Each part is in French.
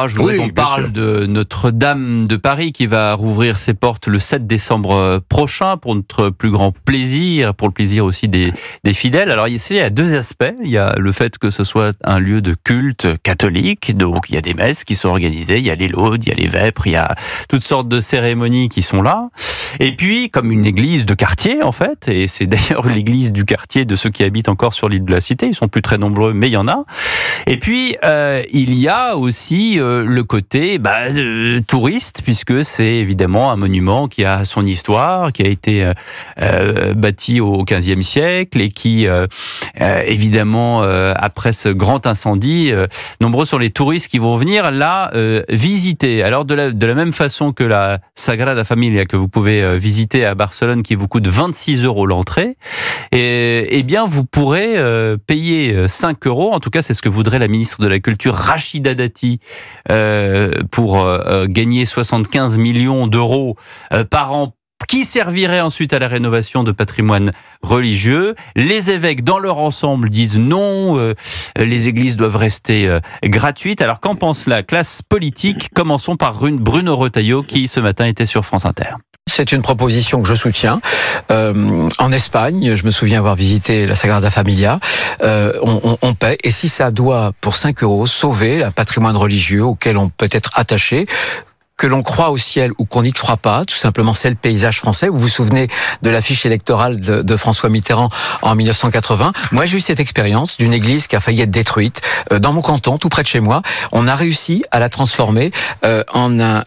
Je voudrais qu'on parle de Notre-Dame de Paris qui va rouvrir ses portes le 7 décembre prochain pour notre plus grand plaisir, pour le plaisir aussi des fidèles. Alors il y a deux aspects. Il y a le fait que ce soit un lieu de culte catholique, donc il y a des messes qui sont organisées, il y a les laudes, il y a les vêpres, il y a toutes sortes de cérémonies qui sont là. Et puis, comme une église de quartier en fait, et c'est d'ailleurs l'église du quartier de ceux qui habitent encore sur l'île de la Cité, ils sont plus très nombreux, mais il y en a. Et puis, il y a aussi le côté touriste, puisque c'est évidemment un monument qui a son histoire, qui a été bâti au XVe siècle et qui, évidemment, après ce grand incendie, nombreux sont les touristes qui vont venir là visiter. Alors, de la même façon que la Sagrada Familia que vous pouvez visiter à Barcelone, qui vous coûte 26 € l'entrée, et bien, vous pourrez payer 5 €. En tout cas, c'est ce que voudrait la ministre de la Culture, Rachida Dati, pour gagner 75 millions d'euros par an, qui servirait ensuite à la rénovation de patrimoine religieux. Les évêques, dans leur ensemble, disent non, les églises doivent rester gratuites. Alors, qu'en pense la classe politique? Commençons par Bruno Retailleau, qui ce matin était sur France Inter. C'est une proposition que je soutiens. En Espagne, je me souviens avoir visité la Sagrada Familia, on paie, et si ça doit, pour 5 € sauver un patrimoine religieux auquel on peut être attaché, que l'on croit au ciel ou qu'on n'y croit pas, tout simplement c'est le paysage français. Vous vous souvenez de l'affiche électorale de François Mitterrand en 1980. Moi j'ai eu cette expérience d'une église qui a failli être détruite dans mon canton, tout près de chez moi. On a réussi à la transformer en un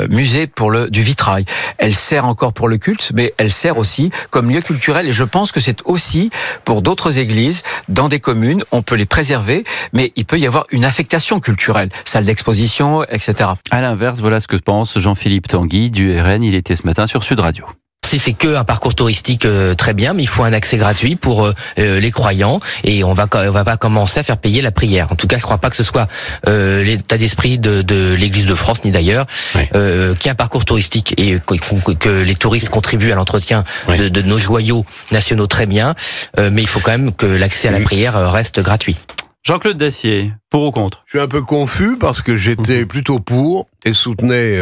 musée pour du vitrail. Elle sert encore pour le culte, mais elle sert aussi comme lieu culturel, et je pense que c'est aussi pour d'autres églises dans des communes. On peut les préserver, mais il peut y avoir une affectation culturelle, salle d'exposition, etc. À l'inverse, voilà ce que pense Jean-Philippe Tanguy du RN. Il était ce matin sur Sud Radio. Si c'est que un parcours touristique, très bien, mais il faut un accès gratuit pour les croyants, et on va pas commencer à faire payer la prière. En tout cas, je crois pas que ce soit l'état d'esprit de l'Église de France ni d'ailleurs, qui est un parcours touristique, et que les touristes contribuent à l'entretien de nos joyaux nationaux, très bien, mais il faut quand même que l'accès à la prière reste gratuit. Jean-Claude Dacier, pour ou contre? Je suis un peu confus parce que j'étais plutôt pour et soutenais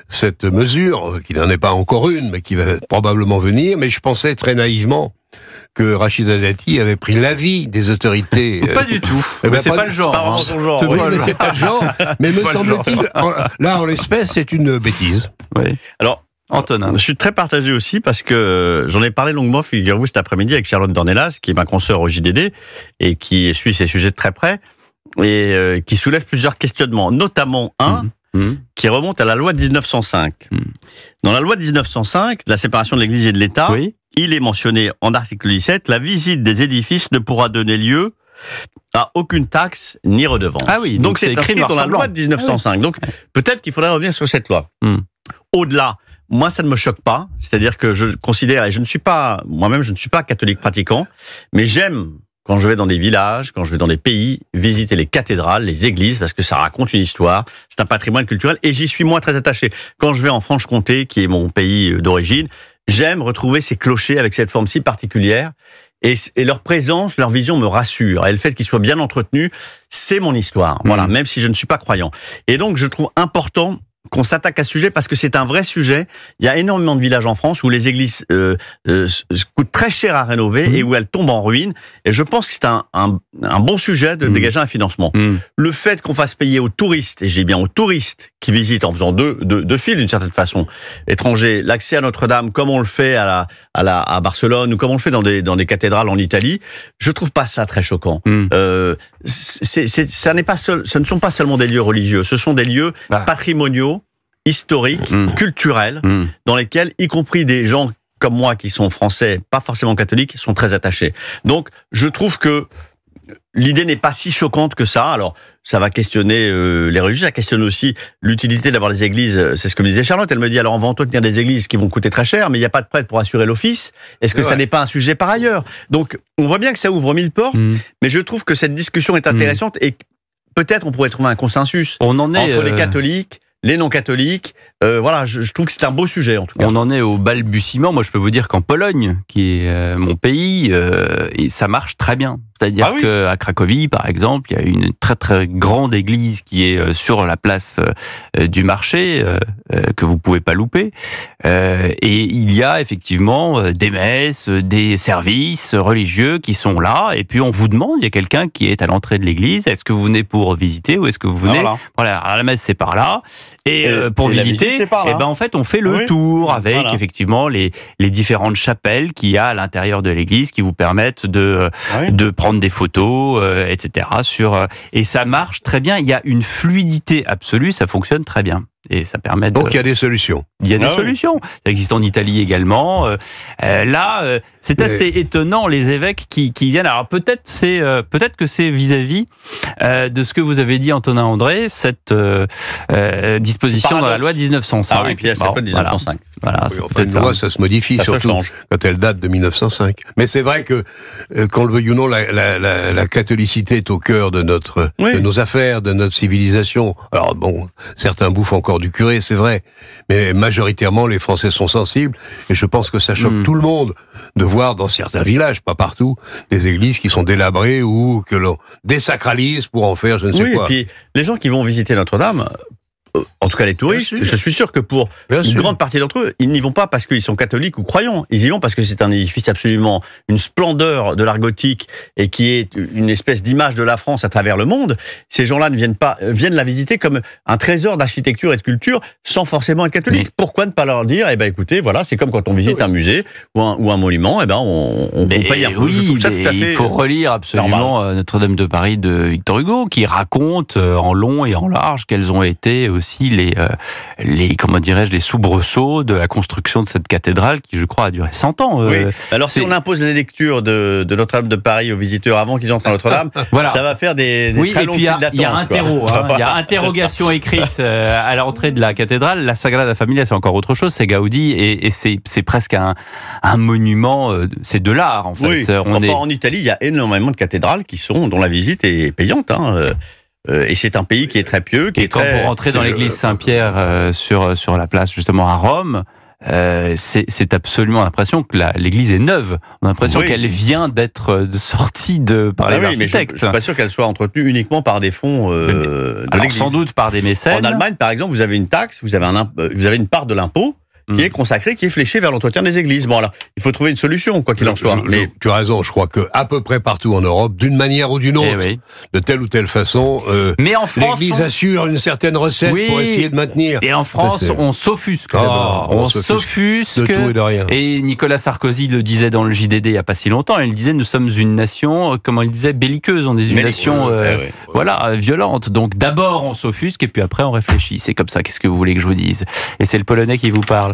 cette mesure, qui n'en est pas encore une, mais qui va probablement venir. Mais je pensais très naïvement que Rachida Dati avait pris l'avis des autorités. Pas du tout. Mais c'est pas le genre. Pas son genre. Oui, mais c'est pas le genre. Mais me semble-t-il, là, en l'espèce, c'est une bêtise. Oui. Alors, Antonin. Je suis très partagé aussi parce que j'en ai parlé longuement, figurez-vous, cet après-midi avec Charlotte Dornelas, qui est ma consoeur au JDD et qui suit ces sujets de très près et qui soulève plusieurs questionnements, notamment un qui remonte à la loi de 1905. Dans la loi de 1905, la séparation de l'Église et de l'État, il est mentionné en article 17, la visite des édifices ne pourra donner lieu à aucune taxe ni redevance. Ah oui, donc c'est inscrit dans la loi de 1905. Ah oui. Donc peut-être qu'il faudrait revenir sur cette loi. Au-delà, moi, ça ne me choque pas. C'est-à-dire que je considère, et moi-même, je ne suis pas catholique pratiquant, mais j'aime, quand je vais dans des villages, quand je vais dans des pays, visiter les cathédrales, les églises, parce que ça raconte une histoire, c'est un patrimoine culturel, et j'y suis moi très attaché. Quand je vais en Franche-Comté, qui est mon pays d'origine, j'aime retrouver ces clochers avec cette forme si particulière, et leur présence, leur vision me rassure. Et le fait qu'ils soient bien entretenus, c'est mon histoire. Voilà, même si je ne suis pas croyant. Et donc, je trouve important qu'on s'attaque à ce sujet parce que c'est un vrai sujet. Il y a énormément de villages en France où les églises coûtent très cher à rénover et où elles tombent en ruine. Et je pense que c'est un bon sujet de dégager un financement. Le fait qu'on fasse payer aux touristes, et j'ai bien aux touristes qui visitent en faisant deux files d'une certaine façon, étrangers, l'accès à Notre-Dame comme on le fait à Barcelone ou comme on le fait dans des cathédrales en Italie, je trouve pas ça très choquant. Ce ne sont pas seulement des lieux religieux, ce sont des lieux patrimoniaux, historiques, culturels, dans lesquels, y compris des gens comme moi qui sont français, pas forcément catholiques, sont très attachés. Donc, je trouve que l'idée n'est pas si choquante que ça. Alors, ça va questionner les religieux, ça questionne aussi l'utilité d'avoir des églises. C'est ce que me disait Charlotte. Elle me dit, alors on va entretenir des églises qui vont coûter très cher, mais il n'y a pas de prêtre pour assurer l'office. Est-ce que ça n'est pas un sujet par ailleurs? Donc, on voit bien que ça ouvre mille portes, mais je trouve que cette discussion est intéressante et peut-être on pourrait trouver un consensus entre les catholiques, les non-catholiques, voilà, je trouve que c'est un beau sujet en tout cas. On en est au balbutiement. Moi, je peux vous dire qu'en Pologne, qui est mon pays, ça marche très bien. C'est-à-dire qu'à Cracovie, par exemple, il y a une très très grande église qui est sur la place du marché, que vous pouvez pas louper. Et il y a effectivement des messes, des services religieux qui sont là. Et puis on vous demande, il y a quelqu'un qui est à l'entrée de l'église, est-ce que vous venez pour visiter ou est-ce que vous venez... Voilà, alors la messe c'est par là. Et pour visiter, en fait on fait le tour avec effectivement les différentes chapelles qu'il y a à l'intérieur de l'église qui vous permettent de prendre des photos, etc. Et ça marche très bien. Il y a une fluidité absolue, ça fonctionne très bien. Et ça permet Donc il y a des solutions. Il y a des solutions. Ça existe en Italie également. Là, c'est assez étonnant les évêques qui viennent. Alors peut-être que c'est vis-à-vis de ce que vous avez dit, Antonin André, cette disposition dans la loi 1905. Ah oui, puis il y a cette loi 1905. Voilà, une loi, ça se modifie, ça surtout quand elle date de 1905. Mais c'est vrai que, qu'on le veuille ou non, la catholicité est au cœur de nos affaires, de notre civilisation. Alors bon, certains bouffent encore du curé, c'est vrai, mais majoritairement les Français sont sensibles, et je pense que ça choque tout le monde de voir dans certains villages, pas partout, des églises qui sont délabrées ou que l'on désacralise pour en faire je ne sais quoi. Et puis les gens qui vont visiter Notre-Dame, en tout cas les touristes, je suis sûr que pour une grande partie d'entre eux, ils n'y vont pas parce qu'ils sont catholiques ou croyants. Ils y vont parce que c'est un édifice absolument, une splendeur de l'art gothique et qui est une espèce d'image de la France à travers le monde. Ces gens-là ne viennent la visiter comme un trésor d'architecture et de culture sans forcément être catholiques. Pourquoi ne pas leur dire, écoutez, voilà, c'est comme quand on visite un musée ou un monument, on paye un peu. Il faut relire absolument Notre-Dame de Paris de Victor Hugo, qui raconte en long et en large quels ont été aussi les soubresauts de la construction de cette cathédrale qui, je crois, a duré 100 ans. Alors, si on impose les lectures de Notre-Dame de Paris aux visiteurs avant qu'ils entrent à Notre-Dame, ça va faire des très longues files d'attente. Il y a il y a interrogation écrite à l'entrée de la cathédrale. La Sagrada Familia, c'est encore autre chose, c'est Gaudi, et c'est presque un monument, c'est de l'art, en fait. En Italie, il y a énormément de cathédrales dont la visite est payante, et c'est un pays qui est très pieux. Quand vous rentrez dans l'église Saint-Pierre sur la place justement à Rome, c'est absolument l'impression que l'église est neuve. On a l'impression qu'elle vient d'être sortie par les architectes. Mais je suis pas sûr qu'elle soit entretenue uniquement par des fonds de l'église. Sans doute par des mécènes. En Allemagne, par exemple, vous avez une taxe, vous avez une part de l'impôt qui est consacrée, qui est fléchée vers l'entretien des églises. Bon, alors, il faut trouver une solution, quoi qu'il en soit. Mais tu as raison, je crois que à peu près partout en Europe, d'une manière ou d'une autre, de telle ou telle façon, mais en France, l'église assure une certaine recette pour essayer de maintenir. Et en France, on s'offusque. On s'offusque de tout et de rien. Et Nicolas Sarkozy le disait dans le JDD il n'y a pas si longtemps. Il disait, nous sommes une nation, comment il disait, belliqueuse. On est une nation, violente. Donc d'abord on s'offusque et puis après on réfléchit. C'est comme ça. Qu'est-ce que vous voulez que je vous dise? Et c'est le Polonais qui vous parle.